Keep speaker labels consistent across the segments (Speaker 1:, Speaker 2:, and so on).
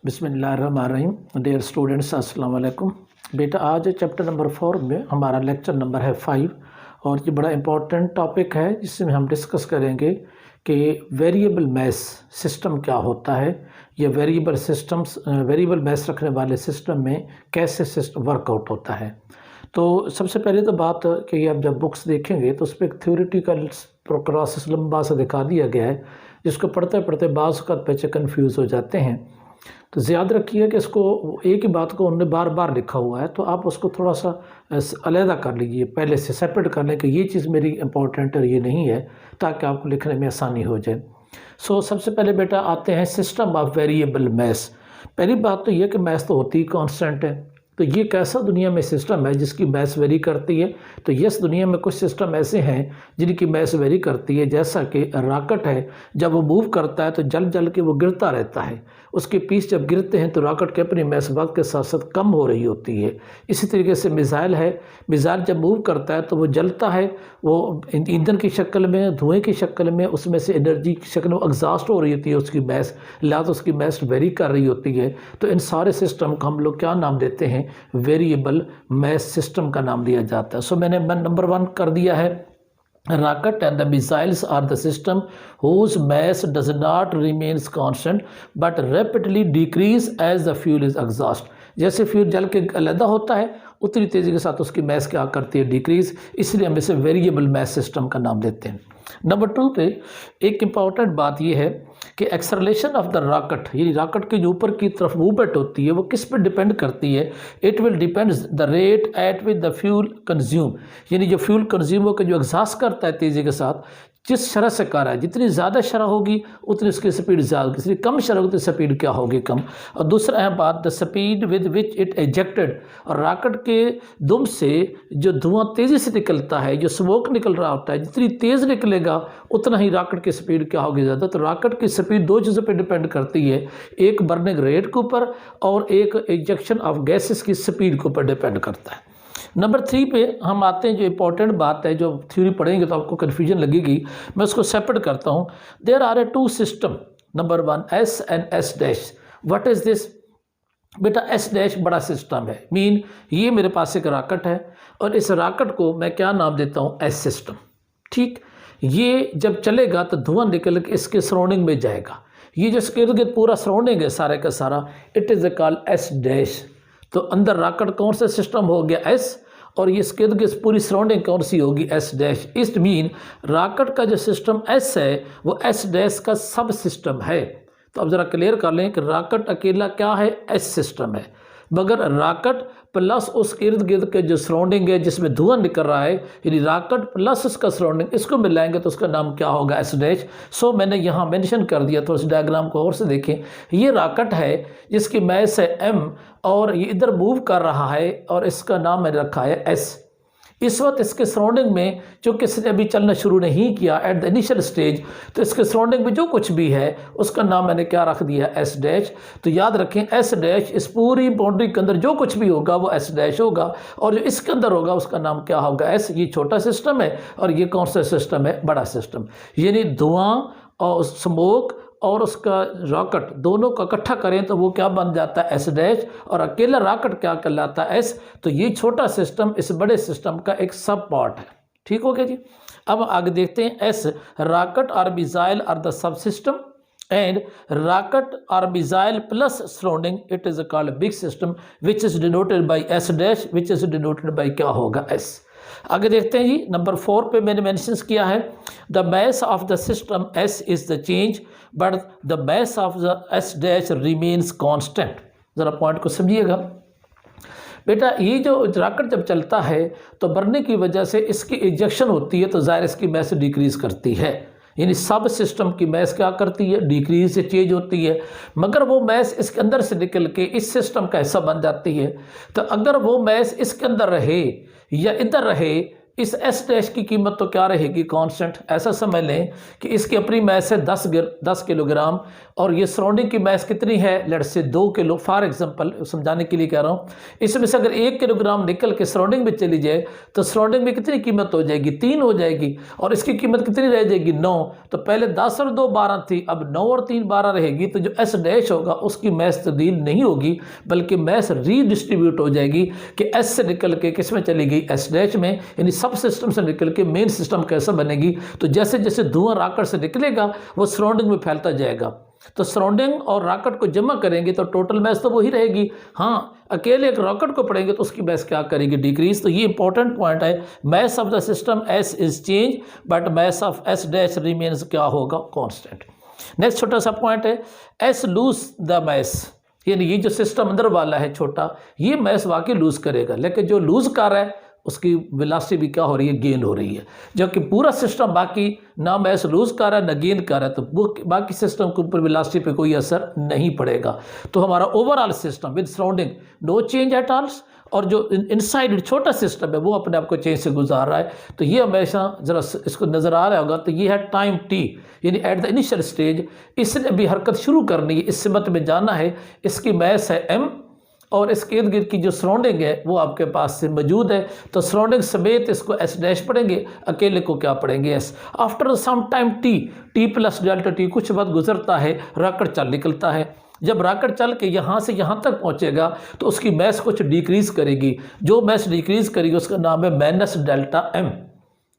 Speaker 1: बिस्मिल्लाहिर्रहमानिर्रहीम। Dear students, अस्सलाम वालेकुम। बेटा आज चैप्टर नंबर 4 में हमारा लेक्चर नंबर है 5 और ये बड़ा इम्पोर्टेंट टॉपिक है जिसमें हम डिस्कस करेंगे कि वेरिएबल मैथ सिस्टम क्या होता है या वेरिएबल मैथ रखने वाले सिस्टम में कैसे सिस्टम वर्कआउट होता है। तो सबसे पहले तो बात कि आप जब बुक्स देखेंगे तो उस पर एक थ्योरेटिकल प्रोसेस लंबा सा दिखा दिया गया है जिसको पढ़ते पढ़ते बाज़ का बच्चे कन्फ्यूज़ हो जाते हैं। तो याद रखिए कि इसको एक ही बात को उन्होंने बार बार लिखा हुआ है, तो आप उसको थोड़ा सा अलहदा कर लीजिए, पहले से सेपरेट कर लें कि ये चीज़ मेरी इंपॉर्टेंट है ये नहीं है, ताकि आपको लिखने में आसानी हो जाए। सबसे पहले बेटा आते हैं सिस्टम ऑफ वेरिएबल मैथ्स। पहली बात तो ये कि मैथ्स तो होती ही कांस्टेंट है, तो ये कैसा दुनिया में सिस्टम है जिसकी मैथ्स वेरी करती है। तो यस, दुनिया में कुछ सिस्टम ऐसे हैं जिनकी मैथ्स वेरी करती है, जैसा कि रॉकेट है, जब वो मूव करता है तो जल जल के वो गिरता रहता है, उसके पीस जब गिरते हैं तो रॉकेट की अपनी मैथ्स वक्त के साथ साथ कम हो रही होती है। इसी तरीके से मिसाइल है, मिसाइल जब मूव करता है तो वो जलता है, वो ईंधन की शक्ल में, धुएँ की शक्ल में, उसमें से एनर्जी की शक्ल में एग्जॉस्ट हो रही होती है उसकी मैथ्स, लिहाजा उसकी मैथ्स वेरी कर रही होती है। तो इन सारे सिस्टम को हम लोग क्या नाम देते हैं? वेरिएबल मैथ सिस्टम का नाम दिया जाता है। मैंने नंबर 1 कर दिया है, rocket and the missiles are the system whose mass does not remains constant but rapidly decrease as the fuel is exhaust। जैसे फ्यूल जल के अलग होता है उतनी तेज़ी के साथ उसकी मैस क्या करती है? डिक्रीज, इसलिए हम इसे वेरिएबल मैस सिस्टम का नाम देते हैं। नंबर 2 पे एक इम्पॉर्टेंट बात यह है कि एक्सेलरेशन ऑफ द रॉकेट, यानी रॉकेट के जो ऊपर की तरफ मूवमेंट होती है वो किस पर डिपेंड करती है? It will depends the rate at with the fuel consume, यानी जो फ्यूल कंज्यूम होकर जो एग्जॉस्ट करता है तेज़ी के साथ, जिस शरह से कर रहा है, जितनी ज़्यादा शरह होगी उतनी उसकी स्पीड ज़्यादा होगी, जितनी कम शरह होगी तो स्पीड क्या होगी? कम। और दूसरा अहम बात, the speed with which it ejected, और रॉकेट के दुम से जो धुआं तेज़ी से निकलता है, जो स्मोक निकल रहा होता है, जितनी तेज़ निकलेगा उतना ही रॉकेट की स्पीड क्या होगी? ज़्यादा। तो रॉकेट की स्पीड 2 चीज़ों पर डिपेंड करती है, एक बर्निंग रेट के ऊपर और एक एजेक्शन ऑफ गैसेस की स्पीड के ऊपर डिपेंड करता है। नंबर 3 पे हम आते हैं, जो इंपॉर्टेंट बात है, जो थ्योरी पढ़ेंगे तो आपको कन्फ्यूजन लगेगी, मैं उसको सेपरेट करता हूँ। There are a 2 system, number 1 S and S dash. What is this? बेटा एस डैश बड़ा सिस्टम है, मीन ये मेरे पास एक रॉकेट है और इस रॉकेट को मैं क्या नाम देता हूँ? S system. ठीक, ये जब चलेगा तो धुआं निकल के इसके सराउंडिंग में जाएगा, ये जो इसके इर्द गिर्द पूरा सराउंडिंग है सारे का सारा, it is called S dash. तो अंदर रॉकेट कौन सा सिस्टम हो गया? एस, और ये इसके इर्द पूरी सराउंडिंग कौन सी होगी? S dash. इस मीन रॉकेट का जो सिस्टम एस है वो एस डैश का सब सिस्टम है। तो अब ज़रा क्लियर कर लें कि रॉकेट अकेला क्या है? एस सिस्टम है, मगर रॉकेट प्लस उसके इर्द गिर्द के जो सराउंडिंग है जिसमें धुआं निकल रहा है, यानी रॉकेट प्लस उसका सराउंडिंग, इसको मिलाएंगे तो उसका नाम क्या होगा? S dash. मैंने यहाँ मेंशन कर दिया, थोड़ा सा डायग्राम को और से देखें। ये रॉकेट है जिसकी मैस है एम और ये इधर मूव कर रहा है और इसका नाम मैंने रखा है एस। इस वक्त इसके सराउंडिंग में, चूँकि इसने अभी चलना शुरू नहीं किया एट द इनिशियल स्टेज, तो इसके सराउंडिंग में जो कुछ भी है उसका नाम मैंने क्या रख दिया? S dash. तो याद रखें एस डैश, इस पूरी बाउंड्री के अंदर जो कुछ भी होगा वो एस डैश होगा, और जो इसके अंदर होगा उसका नाम क्या होगा? एस। ये छोटा सिस्टम है और ये कौन सा सिस्टम है? बड़ा सिस्टम। यानी धुआं और स्मोक और उसका रॉकेट दोनों का इकट्ठा करें तो वो क्या बन जाता है? S dash. और अकेला रॉकेट क्या कहलाता है? एस। तो ये छोटा सिस्टम इस बड़े सिस्टम का एक सब पार्ट है। ठीक हो गया जी। अब आगे देखते हैं, एस रॉकेट और मिसाइल आर द सब सिस्टम एंड रॉकेट और missile plus surrounding, it is called big system which is denoted by S dash, which is denoted by क्या होगा? एस। आगे देखते हैं जी, नंबर 4 पे मैंने मेंशन किया है, the mass of the system S is the change but the mass of the S dash remains constant. ज़रा पॉइंट को समझिएगा बेटा। ये जो रॉकेट जब चलता है तो बढ़ने की वजह से इसकी इजेक्शन होती है, तो ज़ाहिर इसकी मैस डिक्रीज करती है, यानी सब सिस्टम की मैस क्या करती है? डिक्रीज से चेंज होती है, मगर वो मैस इसके अंदर से निकल के इस सिस्टम का हिस्सा बन जाती है। तो अगर वो मैस इसके अंदर रहे या इधर रहे, इस एस डैश की कीमत तो क्या रहेगी, कांस्टेंट। ऐसा समझ लें कि इसकी अपनी मैस है 10 किलोग्राम और ये सराउंडिंग की मैस कितनी है, let's say 2 kilo, for example समझाने के लिए कह रहा हूँ। इसमें से अगर 1 किलोग्राम निकल के सराउंडिंग में चली जाए तो सराउंडिंग में कितनी कीमत हो जाएगी, 3 हो जाएगी, और इसकी कीमत कितनी रह जाएगी, 9। तो पहले 10 और 2 12 थी, अब 9 और 3 12 रहेगी। तो जो एस डैश होगा उसकी मैस तब्दील नहीं होगी, बल्कि मैस रीडिस्ट्रीब्यूट हो जाएगी कि एस से निकल के किस में चली गई, एस डैश में, यानी सब सिस्टम से निकल के मेन सिस्टम कैसा बनेगी। तो जैसे जैसे धुआं रॉकेट से निकलेगा वो सराउंडिंग में फैलता जाएगा। तो सराउंडिंग और रॉकेट को जमा करेंगे तो टोटल मैस तो वही रहेगी। हाँ, अकेले एक रॉकेट को पढ़ेंगे तो उसकी मैस क्या करेगी, डिक्रीज। तो ये इंपॉर्टेंट पॉइंट है, mass of the system S is change but mass of S dash remains क्या होगा, कांस्टेंट। नेक्स्ट छोटा सा पॉइंट है, एस लूज द मैस, यानी ये जो सिस्टम अंदर वाला है छोटा, ये मैस वाकई लूज करेगा, लेकिन जो लूज कर रहा है उसकी वेलोसिटी भी क्या हो रही है, गेन हो रही है। जबकि पूरा सिस्टम बाकी ना मैस लूज कर रहा है ना गेन कर रहा है, तो बाकी सिस्टम के ऊपर वेलोसिटी पे कोई असर नहीं पड़ेगा। तो हमारा overall system with surrounding no change at all, और जो इनसाइड छोटा सिस्टम है वो अपने आप को चेंज से गुजार रहा है। तो ये हमेशा ज़रा इसको नज़र आ रहा होगा। तो ये है टाइम टी, यानी एट द इनिशियल स्टेज इसने भी हरकत शुरू करनी है, इस सिमत में जाना है। इसकी मैस है m और इसके इर्द गिर्द की जो सराउंडिंग है वो आपके पास से मौजूद है। तो सराउंडिंग समेत इसको एस डैश पढ़ेंगे, अकेले को क्या पढ़ेंगे, S. After some time T plus delta T, कुछ वक्त गुजरता है, रॉकेट चल निकलता है। जब रॉकेट चल के यहाँ से यहाँ तक पहुँचेगा तो उसकी मैस कुछ डिक्रीज़ करेगी। जो मैस डिक्रीज़ करेगी उसका नाम है minus delta M.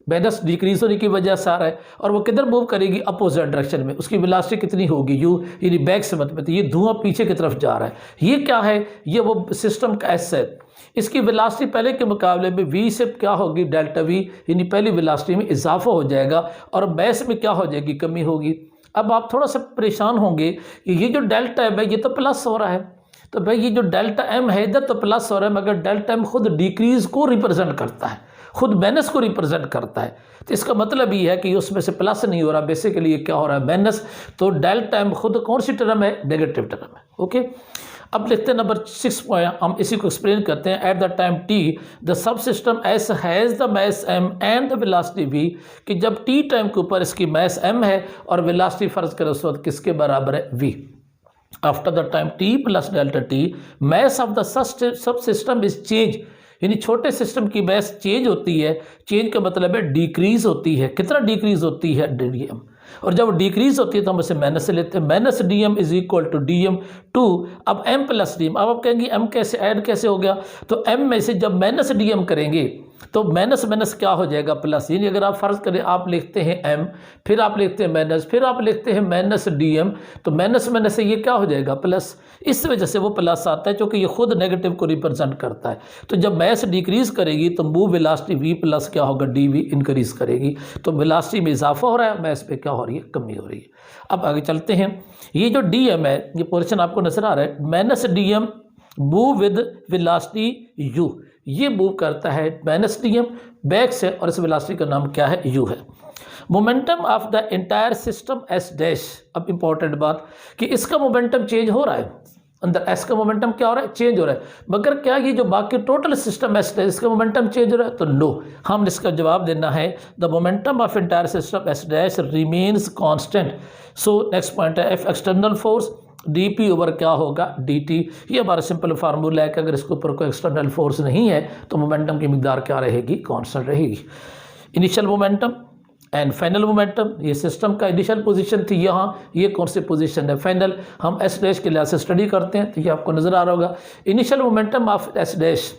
Speaker 1: Minus decrease होने की वजह से आ रहा है, और वो किधर मूव करेगी, अपोजिट डायरेक्शन में। उसकी वेलोसिटी कितनी होगी, यू, यानी बैक से मतलब ये धुआं पीछे की तरफ जा रहा है। ये क्या है, ये वो सिस्टम का एस है। इसकी वेलोसिटी पहले के मुकाबले में v से क्या होगी, डेल्टा v, यानी पहली वेलोसिटी में इजाफा हो जाएगा और मैस में क्या हो जाएगी, कमी होगी। अब आप थोड़ा सा परेशान होंगे कि ये जो डेल्टा है भाई ये तो प्लस हो रहा है, तो भाई ये जो डेल्टा m है इधर तो प्लस हो रहा है, मगर डेल्टा m खुद डिक्रीज को रिप्रेजेंट करता है, खुद माइनस को रिप्रेजेंट करता है। तो इसका मतलब ये है कि उसमें से प्लस नहीं हो रहा, बेसिकली ये क्या हो रहा है, माइनस। तो डेल्टा m खुद कौन सी टर्म है, नेगेटिव टर्म है। ओके, अब लिखते हैं नंबर 6 पॉइंट, हम इसी को एक्सप्लेन करते हैं। At the time t the सब system s has the mass m and the velocity v, कि जब t टाइम के ऊपर इसकी मैस m है और वेलोसिटी फर्ज करें उस वक्त किसके बराबर है, v। After the time t plus delta t mass of the sub system is change, यानी छोटे सिस्टम की मैस चेंज होती है। चेंज का मतलब है डिक्रीज होती है। कितना डिक्रीज होती है, dm। और जब डिक्रीज होती है तो हम उसे माइनस से लेते हैं। Minus dm is equal to dm two, अब m प्लस dm। अब आप कहेंगे m कैसे ऐड कैसे हो गया, तो m में से जब माइनस dm करेंगे तो माइनस माइनस क्या हो जाएगा, प्लस। यानी अगर आप फर्ज करें आप लिखते हैं m, फिर आप लिखते हैं माइनस, फिर आप लिखते हैं माइनस dm, तो माइनस माइनस से ये क्या हो जाएगा, प्लस। इस वजह से वो प्लस आता है क्योंकि ये खुद नेगेटिव को रिप्रेजेंट करता है। तो जब मैस डिक्रीज करेगी तो मूव वेलोसिटी v प्लस क्या होगा, dv इंक्रीज करेगी। तो वेलोसिटी में इजाफा हो रहा है, मैस पे क्या हो रही है, कमी हो रही है। अब आगे चलते हैं। ये जो dm है, ये पोर्शन आपको नजर आ रहा है, minus dm move with velocity u, ये मूव करता है माइनस dm बैक से, और इस वेलोसिटी का नाम क्या है, u है। Momentum of the entire system s dash, अब इंपॉर्टेंट बात कि इसका मोमेंटम चेंज हो रहा है, अंदर s का मोमेंटम क्या हो रहा है, चेंज हो रहा है, मगर क्या ये जो बाकी टोटल सिस्टम s डैश इसका मोमेंटम चेंज हो रहा है, तो नो। हम इसका जवाब देना है the momentum of entire system s dash remains constant. So next point है F external force dp over क्या होगा, dt। ये हमारा सिंपल फार्मूला है कि अगर इसके ऊपर कोई एक्सटर्नल फोर्स नहीं है तो मोमेंटम की मिकदार क्या रहेगी, कांस्टेंट रहेगी। Initial momentum and final momentum, ये सिस्टम का इनिशियल पोजीशन थी, यहाँ ये कौन सी पोजीशन है, फाइनल। हम एस डैश के लिहाज से स्टडी करते हैं तो ये आपको नज़र आ रहा होगा। Initial momentum of S dash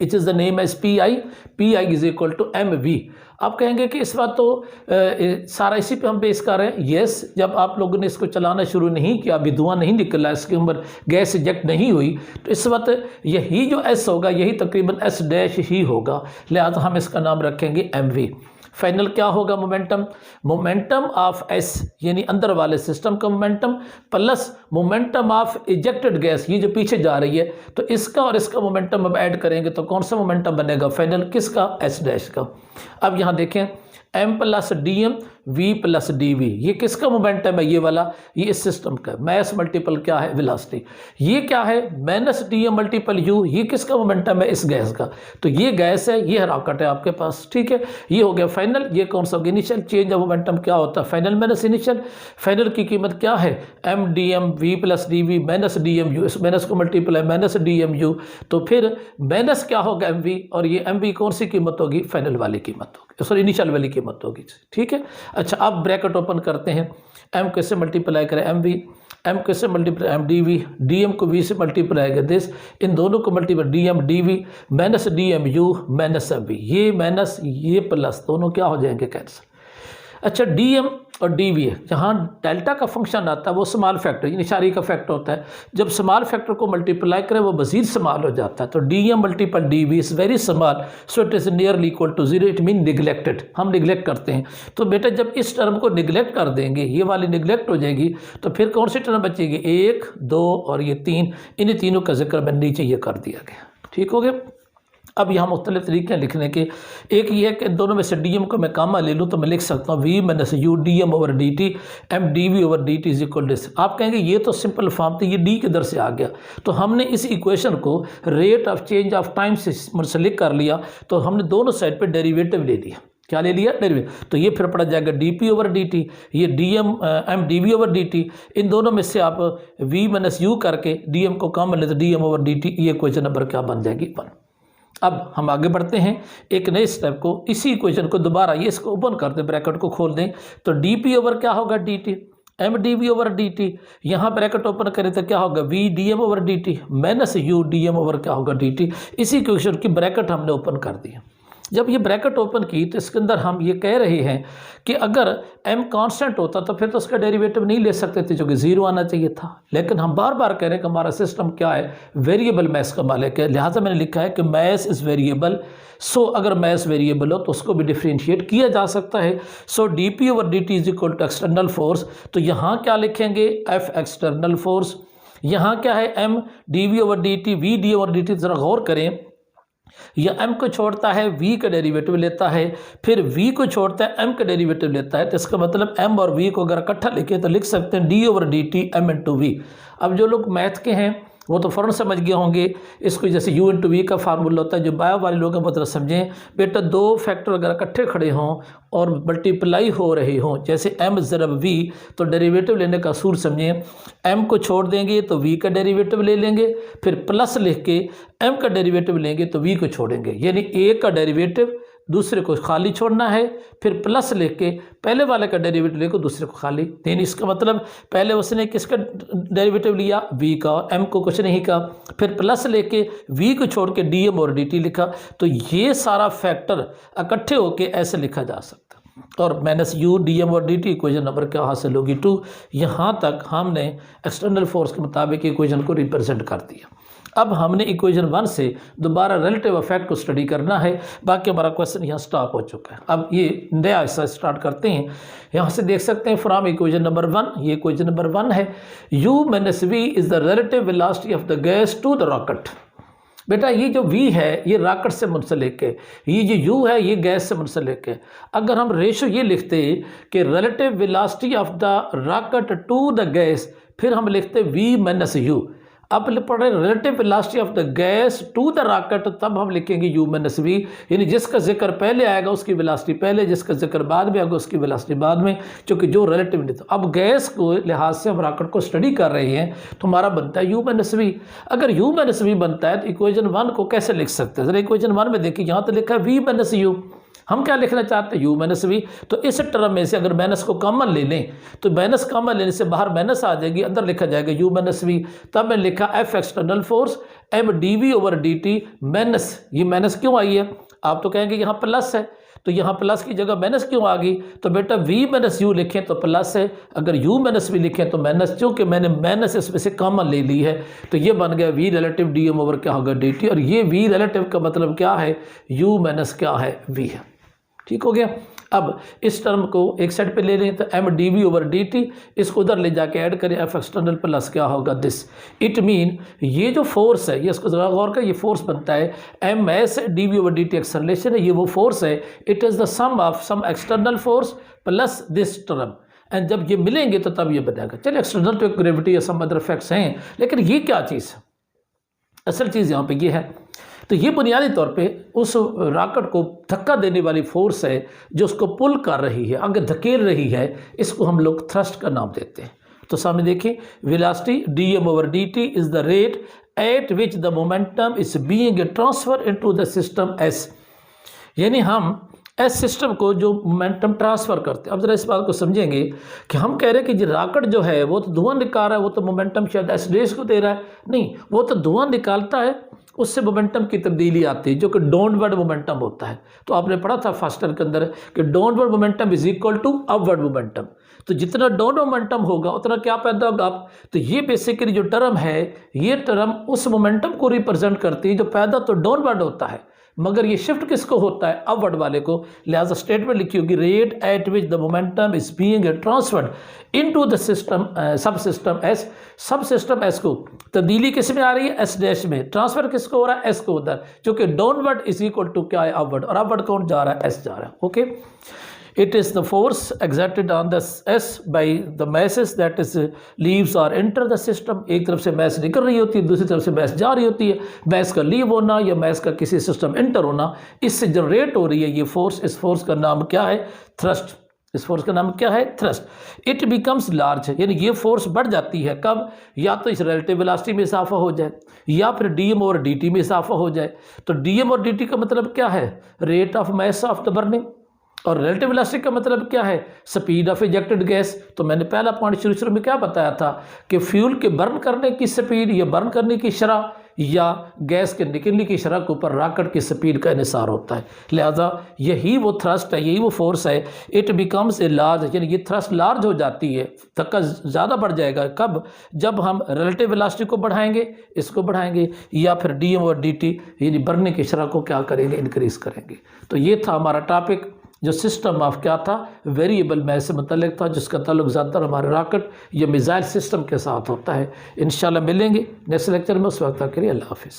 Speaker 1: it is the name as P I is equal to mv। आप कहेंगे कि इस बात तो सारा इसी पे हम बेस कर रहे हैं। यस, जब आप लोगों ने इसको चलाना शुरू नहीं किया, अभी धुआं नहीं निकला, इसके ऊपर गैस इजेक्ट नहीं हुई, तो इस वक्त यही जो एस होगा यही तकरीबन एस डैश ही होगा, लिहाजा हम इसका नाम रखेंगे mv। फाइनल क्या होगा मोमेंटम, मोमेंटम ऑफ एस यानी अंदर वाले सिस्टम का momentum plus momentum of ejected gas, ये जो पीछे जा रही है, तो इसका और इसका मोमेंटम अब ऐड करेंगे तो कौन सा मोमेंटम बनेगा, फाइनल किसका, एस डैश का। अब यहाँ देखें m plus dm v plus D V. ये किसका मोमेंटम है? ये वाला, ये इस सिस्टम का। मैस मल्टीपल क्या है? वेलोसिटी। ये क्या है? Minus D M multiple U. ये किसका मोमेंटम है? इस गैस का। तो ये गैस है, ये रॉकेट है आपके पास, ठीक है। ये हो गया फाइनल। ये कौन सा हो गया? इनिशियल। चेंज ऑफ मोमेंटम क्या होता है? Final minus initial. फाइनल की कीमत क्या है? M D M V plus D V minus D M U. इस माइनस को multiply minus D M U, तो फिर माइनस क्या होगा? M V. और ये एम वी कौन सी कीमत होगी? फाइनल वाली कीमत होगी, सॉरी इनिशियल वाली कीमत होगी, ठीक है। अच्छा, अब ब्रैकेट ओपन करते हैं। एम कैसे मल्टीप्लाई करें? M V. एम कैसे multiply? M D V. D M को वी से मल्टीप्लाई कर दिस, इन दोनों को multiply D M D V minus D M U minus M V. ये माइनस ये प्लस दोनों क्या हो जाएंगे? कैंसिल। अच्छा, डी एम और डी वी है, जहाँ डेल्टा का फंक्शन आता है वो स्मॉल फैक्टर, निशारी का फैक्टर होता है। जब स्मॉल फैक्टर को मल्टीप्लाई करें वो मजीद स्मॉल हो जाता है। तो D M multiple D V is very small, so it is nearly equal to zero. It mean neglected. हम निगलेक्ट करते हैं। तो बेटा जब इस टर्म को निगलेक्ट कर देंगे, ये वाली निगलेक्ट हो जाएगी, तो फिर कौन सी टर्म बचेगी? 1, 2 और ये 3। इन तीनों का जिक्र मैंने नीचे ये कर दिया गया, ठीक हो गया। अब यहाँ मुख्तलिफ तरीके हैं लिखने के। एक ये है कि दोनों में से डी एम को मैं कामा ले लूँ तो मैं लिख सकता हूँ V minus U D M over D T M D V over D T is equal to. आप कहेंगे ये तो सिंपल फॉर्म थी, ये डी किधर से आ गया? तो हमने इस इक्वेशन को rate of change of time से मुंसलिक कर लिया, तो हमने दोनों साइड पे डेरिवेटिव ले लिया। क्या ले लिया? डेरिवेटिव। तो ये फिर पड़ा जाएगा D P over D T, ये D M M D V over D T. इन दोनों में से आप वी माइनस यू करके डी एम को कम ले तो D M over D T. ये इक्वेशन नंबर क्या बन जाएगी? 1। अब हम आगे बढ़ते हैं एक नए स्टेप को। इसी इक्वेशन को दोबारा ये इसको ओपन कर दें, ब्रैकेट को खोल दें, तो डी पी ओवर क्या होगा? D T M D V over D T. यहाँ ब्रैकेट ओपन करें तो क्या होगा? V D M over D T minus U D M over क्या होगा? D T. इसी इक्वेशन की ब्रैकेट हमने ओपन कर दी। जब ये ब्रैकेट ओपन की तो इसके अंदर हम ये कह रहे हैं कि अगर m कांस्टेंट होता तो फिर तो उसका डेरिवेटिव नहीं ले सकते थे, जो कि 0 आना चाहिए था। लेकिन हम बार बार कह रहे हैं कि हमारा सिस्टम क्या है? वेरिएबल मैथ का मालिक है। लिहाजा मैंने लिखा है कि मैथ इज़ वेरिएबल। सो अगर मैथ वेरिएबल हो तो उसको भी डिफ्रेंशिएट किया जा सकता है। So D P over D T is equal to external force. तो यहाँ क्या लिखेंगे? F external force. यहाँ क्या है? M D V over D T, V D over D T. ज़रा गौर करें, यह m को छोड़ता है v का डेरिवेटिव लेता है, फिर v को छोड़ता है m का डेरिवेटिव लेता है। तो इसका मतलब m और v को अगर इकट्ठा लिखे तो लिख सकते हैं d over D T m into V. अब जो लोग मैथ के हैं वो तो फ़ौरन समझ गए होंगे इसको, जैसे u इंटू वी का फार्मूला होता है। जो बायो वाले लोग हैं वो तरह समझें बेटा, दो फैक्टर अगर इकट्ठे खड़े हों और मल्टीप्लाई हो रहे हों, जैसे m ज़रब v, तो डेरिवेटिव लेने का असूल समझें। m को छोड़ देंगे तो v का डेरिवेटिव ले लेंगे, फिर प्लस लिख के m का डेरिवेटिव लेंगे तो v को छोड़ेंगे। यानी a का डेरिवेटिव दूसरे को खाली छोड़ना है, फिर प्लस लेके पहले वाले का डेरिवेटिव लेकर दूसरे को खाली। यानी इसका मतलब पहले उसने किसका डेरिवेटिव लिया? v का, और m को कुछ नहीं कहा, फिर प्लस लेके v को छोड़ के dm और dt लिखा। तो ये सारा फैक्टर इकट्ठे होके ऐसे लिखा जा सकता। और माइनस यू डी एम और डी टी इक्वेशन नंबर क्या हासिल होगी? 2। यहाँ तक हमने एक्सटर्नल फोर्स के मुताबिक इक्वेशन को रिप्रेजेंट कर दिया। अब हमने इक्वेशन 1 से दोबारा रिलेटिव इफेक्ट को स्टडी करना है। बाकी हमारा क्वेश्चन यहाँ स्टॉप हो चुका है। अब ये नया हिस्सा स्टार्ट करते हैं। यहाँ से देख सकते हैं फ्रॉम इक्वेशन नंबर 1, ये इक्वेशन नंबर 1 है, u minus v is the relative velocity of the gas to the rocket. बेटा ये जो v है ये रॉकेट से मुंसलिक है, ये जो u है ये गैस से मुंसलिक है। अगर हम रेशो ये लिखते कि relative velocity of the rocket to the gas, फिर हम लिखते v माइनस u। अब पढ़े relative velocity of the gas to the rocket, तब हम लिखेंगे u माइनस वी। यानी जिसका जिक्र पहले आएगा उसकी वेलोसिटी पहले, जिसका जिक्र बाद में आएगा उसकी वेलोसिटी बाद में, क्योंकि जो रिलेटिव नहीं। तो अब गैस को लिहाज से हम रॉकेट को स्टडी कर रहे हैं तो हमारा बनता है u माइनस वी। अगर u माइनस वी बनता है तो इक्वेशन 1 को कैसे लिख सकते हैं? जरा इक्वेशन 1 में देखिए, यहाँ तो लिखा है v माइनस u। हम क्या लिखना चाहते हैं? u minus V. तो इस टर्म में से अगर माइनस को कॉमन ले लें तो माइनस कॉमन लेने से बाहर माइनस आ जाएगी, अंदर लिखा जाएगा u माइनस वी। तब मैंने लिखा F external force m D V over D T minus, ये माइनस क्यों आई है? आप तो कहेंगे यहाँ प्लस है, तो यहाँ प्लस की जगह माइनस क्यों आ गई? तो बेटा v माइनस यू लिखें तो प्लस है, अगर u माइनस वी लिखें तो माइनस, क्योंकि मैंने माइनस इसमें से कॉमन ले ली है। तो ये बन गया v relative D M over क्या होगा? D T. और ये v रिलेटिव का मतलब क्या है? u माइनस क्या है? v है। ठीक हो गया। अब इस टर्म को एक साइड पे ले लें तो M D V over D T, इसको उधर ले जाके ऐड करें एफ एक्सटर्नल प्लस क्या होगा दिस। इट मीन ये जो फोर्स है, ये इसको जरा गौर कर, ये फोर्स बनता है M S D V over D T acceleration है, ये वो फोर्स है, it is the sum of sum external force plus this term, and जब ये मिलेंगे तो तब ये बनेगा। चलिए एक्सटर्नल तो ग्रेविटी या सम अदर इफेक्ट्स हैं, लेकिन ये क्या चीज़ है, असल चीज़ यहाँ पे ये है। तो ये बुनियादी तौर पे उस रॉकेट को धक्का देने वाली फोर्स है जो उसको पुल कर रही है, आगे धकेल रही है, इसको हम लोग थ्रस्ट का नाम देते हैं। तो सामने देखिए, velocity D M over D T is the rate at which the momentum is being transfer into the system S, यानी हम एस सिस्टम को जो मोमेंटम ट्रांसफ़र करते हैं। अब जरा इस बात को समझेंगे कि हम कह रहे हैं कि रॉकेट जो है वो तो धुआं निकाल रहा है, वो तो मोमेंटम शायद एस डेस को दे रहा है, नहीं, वो तो धुआं निकालता है, उससे मोमेंटम की तब्दीली आती है जो कि डाउनवर्ड मोमेंटम होता है। तो आपने पढ़ा था फर्स्ट ईयर के अंदर कि downward momentum is equal to upward momentum, तो जितना डाउन मोमेंटम होगा उतना क्या पैदा होगा अप। तो ये बेसिकली जो टर्म है, ये टर्म उस मोमेंटम को रिप्रेजेंट करती है जो पैदा तो डाउनवर्ड होता है, मगर ये शिफ्ट किसको होता है, अपवर्ड वाले को। लिहाजा स्टेटमेंट लिखी होगी rate at which the momentum is being transferred into the system सब सिस्टम एस, सब सिस्टम एस को तब्दीली किस में आ रही है, एस डैश में, ट्रांसफर किसको हो रहा है, एस को उधर, क्योंकि डाउनवर्ड इज इक्वल टू क्या है, अपवर्ड, और अपवर्ड कौन जा रहा है, एस जा रहा है। Okay, it is the force exerted on the S by the masses that is leaves or enter the system। एक तरफ से मैस निकल रही होती है, दूसरी तरफ से मैस जा रही होती है, मैस का लीव होना या मैस का किसी सिस्टम एंटर होना, इससे जनरेट हो रही है ये फोर्स। इस फोर्स का नाम क्या है, थ्रस्ट। इस फोर्स का नाम क्या है, थ्रस्ट। इट बिकम्स लार्ज, यानी ये फोर्स बढ़ जाती है कब, या तो इस रिलेटिव वेलोसिटी में इजाफा हो जाए या फिर डी एम और डी टी में इजाफा हो जाए। तो डी एम और डी टी का मतलब क्या है, rate of mass of the burning, और रिलेटिव वेलोसिटी का मतलब क्या है, स्पीड ऑफ इजेक्टेड गैस। तो मैंने पहला पॉइंट शुरू में क्या बताया था कि फ्यूल के बर्न करने की स्पीड या बर्न करने की शरह या गैस के निकलने की शरह के ऊपर रॉकेट की स्पीड का इन्हिसार होता है। लिहाजा यही वो थ्रस्ट है, यही वो फोर्स है। इट बिकम्स ए लार्ज, यानी ये थ्रस्ट लार्ज हो जाती है, धक्का ज़्यादा बढ़ जाएगा कब, जब हम रिलेटिव वेलोसिटी को बढ़ाएंगे, इसको बढ़ाएंगे, या फिर डी एम और डी टी यानी बर्निंग की शरह को क्या करेंगे, इंक्रीज करेंगे। तो ये था हमारा टॉपिक जो सिस्टम ऑफ क्या था, वेरिएबल मैस से मुतल्लिक था, जिसका ताल्लुक ज़्यादातर हमारे रॉकेट या मिसाइल सिस्टम के साथ होता है। इंशाल्लाह मिलेंगे नेक्स्ट लेक्चर में, उस वक्त तक के लिए अल्लाह हाफिज़।